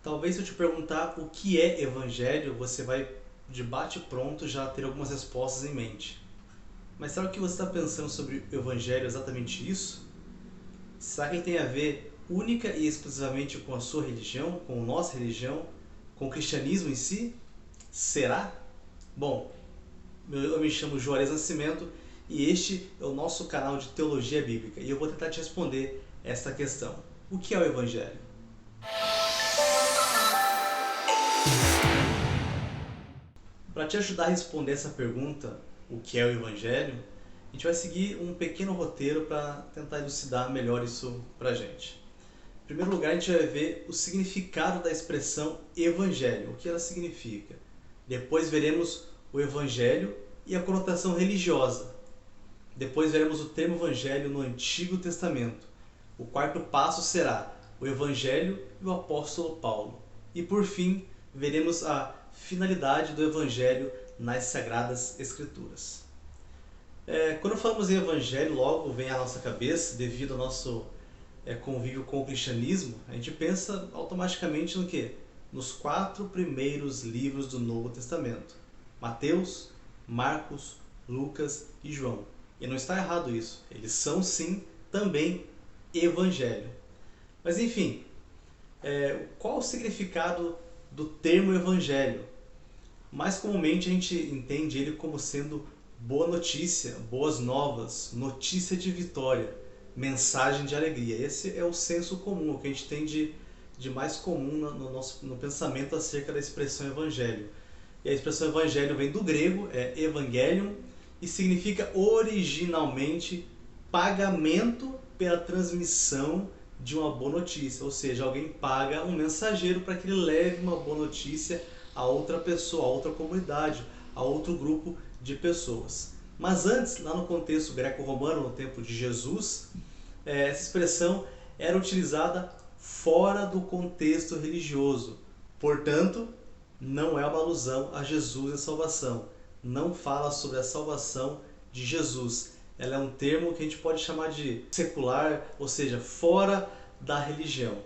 Talvez se eu te perguntar o que é evangelho, você vai de bate pronto já ter algumas respostas em mente. Mas será que você está pensando sobre o evangelho exatamente isso? Será que ele tem a ver única e exclusivamente com a sua religião, com a nossa religião, com o cristianismo em si? Será? Bom, eu me chamo Juarez Nascimento e este é o nosso canal de Teologia Bíblica e eu vou tentar te responder esta questão. O que é o evangelho? Para te ajudar a responder essa pergunta, o que é o Evangelho, a gente vai seguir um pequeno roteiro para tentar elucidar melhor isso para a gente. Em primeiro lugar, a gente vai ver o significado da expressão Evangelho, o que ela significa. Depois veremos o Evangelho e a conotação religiosa. Depois veremos o termo Evangelho no Antigo Testamento. O quarto passo será o Evangelho e o apóstolo Paulo. E por fim, veremos a finalidade do Evangelho nas Sagradas Escrituras. Quando falamos em Evangelho, logo vem à nossa cabeça, devido ao nosso convívio com o cristianismo, a gente pensa automaticamente no quê? Nos 4 primeiros livros do Novo Testamento. Mateus, Marcos, Lucas e João. E não está errado isso. Eles são sim também Evangelho. Mas enfim, qual o significado do termo Evangelho? Mais comumente a gente entende ele como sendo boa notícia, boas novas, notícia de vitória, mensagem de alegria. Esse é o senso comum, o que a gente tem de mais comum no pensamento acerca da expressão Evangelho. E a expressão Evangelho vem do grego, é Evangelion, e significa originalmente pagamento pela transmissão de uma boa notícia, ou seja, alguém paga um mensageiro para que ele leve uma boa notícia a outra pessoa, a outra comunidade, a outro grupo de pessoas. Mas antes, lá no contexto greco-romano, no tempo de Jesus, essa expressão era utilizada fora do contexto religioso. Portanto, não é uma alusão a Jesus e a salvação. Não fala sobre a salvação de Jesus. Ela é um termo que a gente pode chamar de secular, ou seja, fora da religião.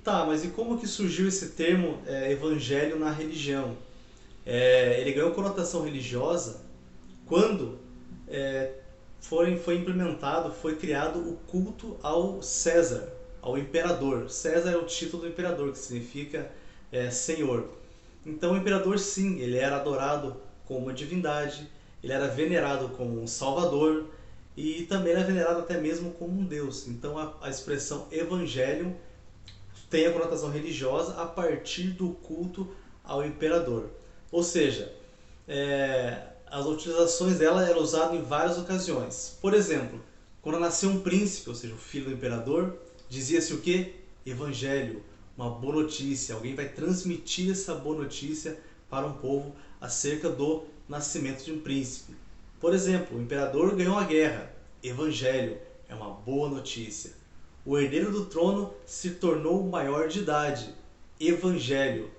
Tá, mas e como que surgiu esse termo evangelho na religião? Ele ganhou conotação religiosa quando foi implementado, foi criado o culto ao César, ao imperador. César é o título do imperador, que significa senhor. Então o imperador sim, ele era adorado como uma divindade, ele era venerado como um salvador e também era venerado até mesmo como um deus. Então a expressão evangelho tem a conotação religiosa a partir do culto ao imperador. Ou seja, as utilizações dela eram usadas em várias ocasiões. Por exemplo, quando nasceu um príncipe, ou seja, o filho do imperador, dizia-se o quê? Evangelho, uma boa notícia. Alguém vai transmitir essa boa notícia para um povo acerca do nascimento de um príncipe. Por exemplo, o imperador ganhou a guerra. Evangelho, é uma boa notícia. O herdeiro do trono se tornou maior de idade. Evangelho,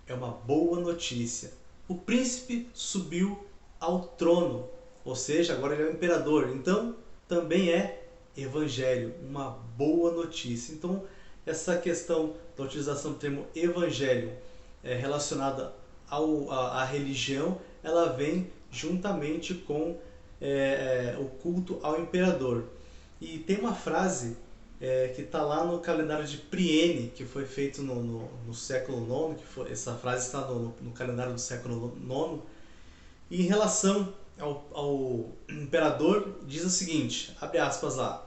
é uma boa notícia. O príncipe subiu ao trono, ou seja, agora ele é o imperador. Então, também é evangelho, uma boa notícia. Então, essa questão da utilização do termo evangelho relacionada à religião, ela vem juntamente com o culto ao imperador. E tem uma frase que está lá no calendário de Priene, que foi feito no século IX, essa frase está no calendário do século IX, e em relação ao imperador, diz o seguinte, abre aspas lá,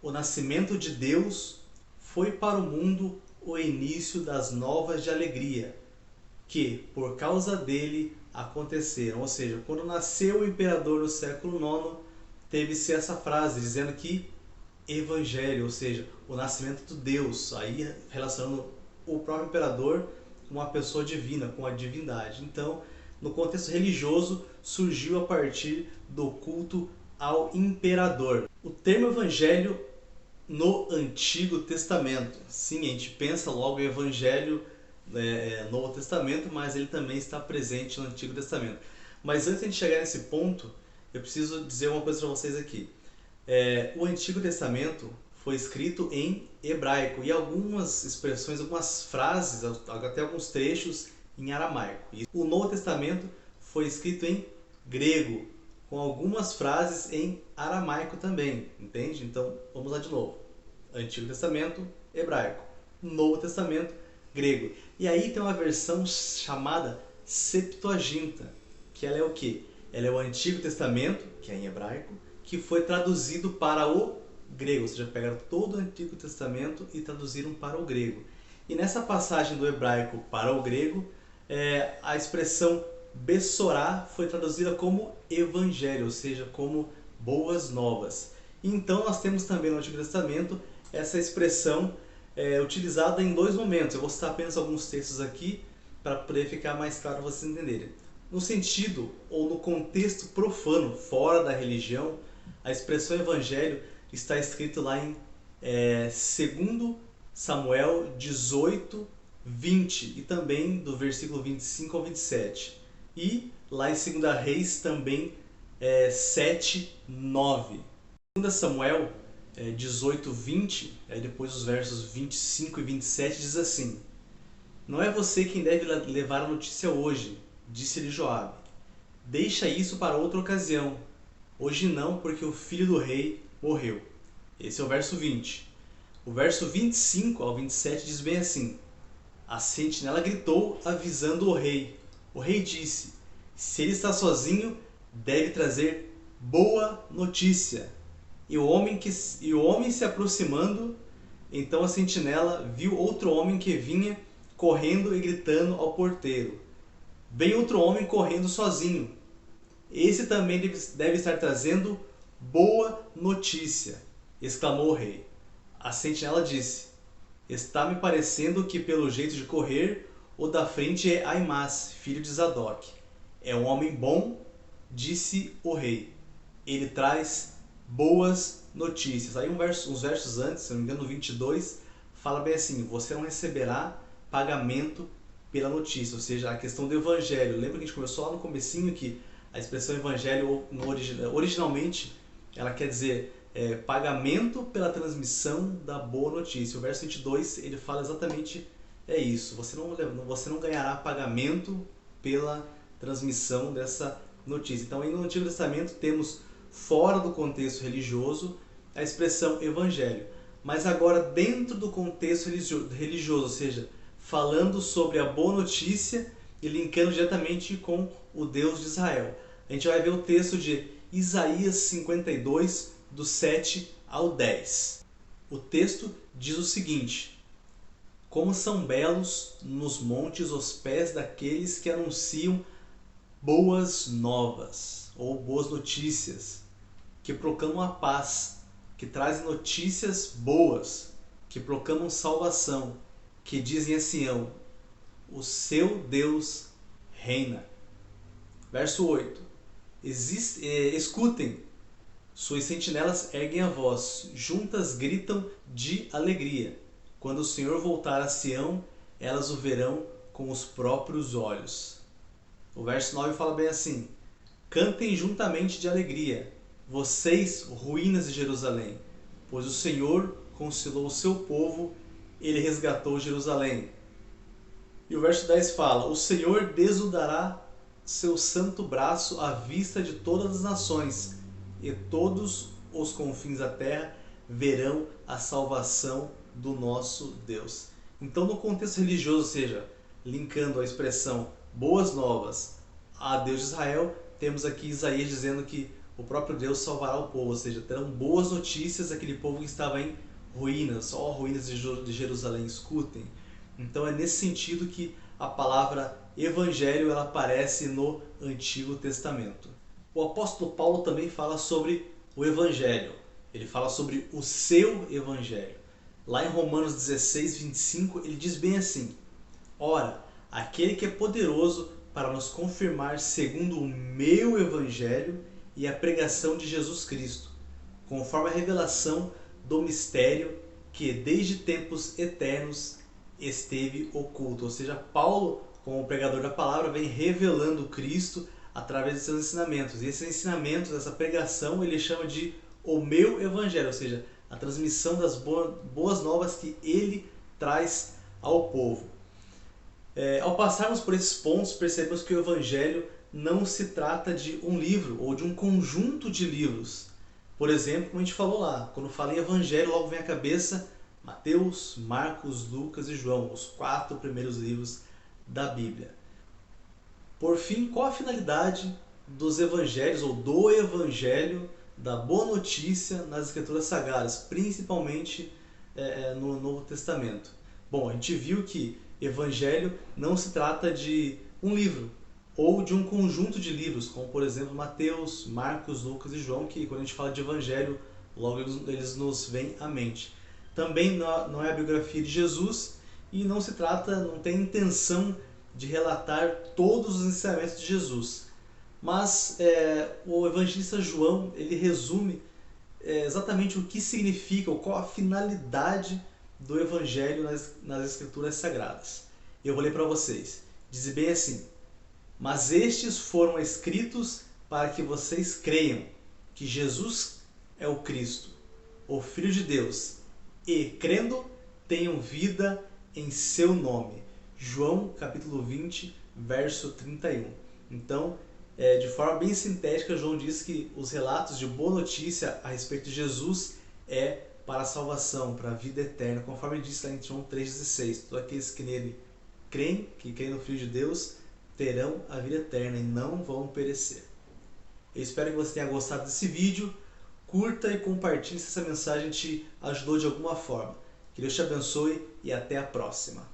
o nascimento de Deus foi para o mundo o início das novas de alegria, que por causa dele aconteceram. Ou seja, quando nasceu o imperador no século IX, teve-se essa frase dizendo que evangelho, ou seja, o nascimento do Deus, aí relacionando o próprio imperador com uma pessoa divina, com a divindade. Então, no contexto religioso, surgiu a partir do culto ao imperador. O termo evangelho no Antigo Testamento. Sim, a gente pensa logo em evangelho Novo Testamento, mas ele também está presente no Antigo Testamento. Mas antes de chegar nesse ponto, eu preciso dizer uma coisa para vocês aqui. O Antigo Testamento foi escrito em hebraico e algumas expressões, algumas frases, até alguns trechos em aramaico. E o Novo Testamento foi escrito em grego, com algumas frases em aramaico também, entende? Então, vamos lá de novo. Antigo Testamento, hebraico. Novo Testamento, grego. E aí tem uma versão chamada Septuaginta, que ela é o quê? Ela é o Antigo Testamento, que é em hebraico, que foi traduzido para o grego, ou seja, pegaram todo o Antigo Testamento e traduziram para o grego. E nessa passagem do hebraico para o grego, a expressão Bessorá foi traduzida como Evangelho, ou seja, como Boas Novas. E então nós temos também no Antigo Testamento essa expressão utilizada em dois momentos. Eu vou citar apenas alguns textos aqui para poder ficar mais claro para vocês entenderem. No sentido ou no contexto profano, fora da religião, a expressão Evangelho está escrito lá em 2 Samuel 18, 20 e também do versículo 25 ao 27. E lá em 2 Reis também 7, 9. 2 Samuel 18, 20, depois os versos 25 e 27 diz assim: Não é você quem deve levar a notícia hoje, disse-lhe Joabe. Deixa isso para outra ocasião. Hoje não, porque o filho do rei morreu. Esse é o verso 20. O verso 25 ao 27 diz bem assim: A sentinela gritou, avisando o rei. O rei disse: Se ele está sozinho, deve trazer boa notícia. E o homem se aproximando, então a sentinela viu outro homem que vinha correndo e gritando ao porteiro. Vem outro homem correndo sozinho. Esse também deve estar trazendo boa notícia, exclamou o rei. A sentinela disse: Está me parecendo que pelo jeito de correr, o da frente é Aimás, filho de Zadok. É um homem bom, disse o rei. Ele traz boas notícias. Aí uns versos antes, se não me engano, no 22, fala bem assim: Você não receberá pagamento pela notícia. Ou seja, a questão do evangelho. Lembra que a gente começou lá no comecinho que a expressão evangelho originalmente ela quer dizer pagamento pela transmissão da boa notícia. O verso 22 ele fala exatamente isso. Você não ganhará pagamento pela transmissão dessa notícia. Então, aí no Antigo Testamento temos, fora do contexto religioso, a expressão evangelho. Mas agora dentro do contexto religioso, ou seja, falando sobre a boa notícia e linkando diretamente com o Deus de Israel. A gente vai ver o texto de Isaías 52, do 7 ao 10. O texto diz o seguinte: Como são belos nos montes os pés daqueles que anunciam boas novas, ou boas notícias, que proclamam a paz, que trazem notícias boas, que proclamam salvação, que dizem a Sião: o seu Deus reina. Verso 8. Escutem, suas sentinelas erguem a voz, juntas gritam de alegria. Quando o Senhor voltar a Sião, elas o verão com os próprios olhos. O verso 9 fala bem assim: Cantem juntamente de alegria, vocês, ruínas de Jerusalém, pois o Senhor conciliou o seu povo, ele resgatou Jerusalém. E o verso 10 fala: O Senhor desnudará seu santo braço à vista de todas as nações, e todos os confins da terra verão a salvação do nosso Deus. Então, no contexto religioso, ou seja, linkando a expressão boas novas a Deus de Israel, temos aqui Isaías dizendo que o próprio Deus salvará o povo, ou seja, terão boas notícias àquele povo que estava em ruínas, ó ruínas de Jerusalém, escutem. Então é nesse sentido que a palavra evangelho ela aparece no Antigo Testamento. O apóstolo Paulo também fala sobre o evangelho. Ele fala sobre o seu evangelho. Lá em Romanos 16, 25, ele diz bem assim: Ora, aquele que é poderoso para nos confirmar segundo o meu evangelho e a pregação de Jesus Cristo, conforme a revelação do mistério que desde tempos eternos esteve oculto. Ou seja, Paulo, como pregador da palavra, vem revelando Cristo através de seus ensinamentos. E esses ensinamentos, essa pregação, ele chama de o meu evangelho, ou seja, a transmissão das boas novas que ele traz ao povo. Ao passarmos por esses pontos, percebemos que o Evangelho não se trata de um livro ou de um conjunto de livros. Por exemplo, como a gente falou lá, quando fala em Evangelho, logo vem à cabeça Mateus, Marcos, Lucas e João, os 4 primeiros livros da Bíblia. Por fim, qual a finalidade dos evangelhos ou do evangelho, da boa notícia nas Escrituras Sagradas, principalmente no Novo Testamento? Bom, a gente viu que evangelho não se trata de um livro ou de um conjunto de livros, como por exemplo Mateus, Marcos, Lucas e João, que quando a gente fala de evangelho, logo eles nos vêm à mente. Também não é a biografia de Jesus e não se trata, não tem intenção de relatar todos os ensinamentos de Jesus. Mas o evangelista João, ele resume exatamente o que significa, ou qual a finalidade do evangelho nas Escrituras Sagradas. Eu vou ler para vocês. Diz bem assim: mas estes foram escritos para que vocês creiam que Jesus é o Cristo, o Filho de Deus, e, crendo, tenham vida em seu nome. João capítulo 20, verso 31. Então, de forma bem sintética, João diz que os relatos de boa notícia a respeito de Jesus é para a salvação, para a vida eterna, conforme ele diz lá em João 3,16. Todos aqueles que nele creem, que creem no Filho de Deus, terão a vida eterna e não vão perecer. Eu espero que você tenha gostado desse vídeo. Curta e compartilhe se essa mensagem te ajudou de alguma forma. Que Deus te abençoe e até a próxima.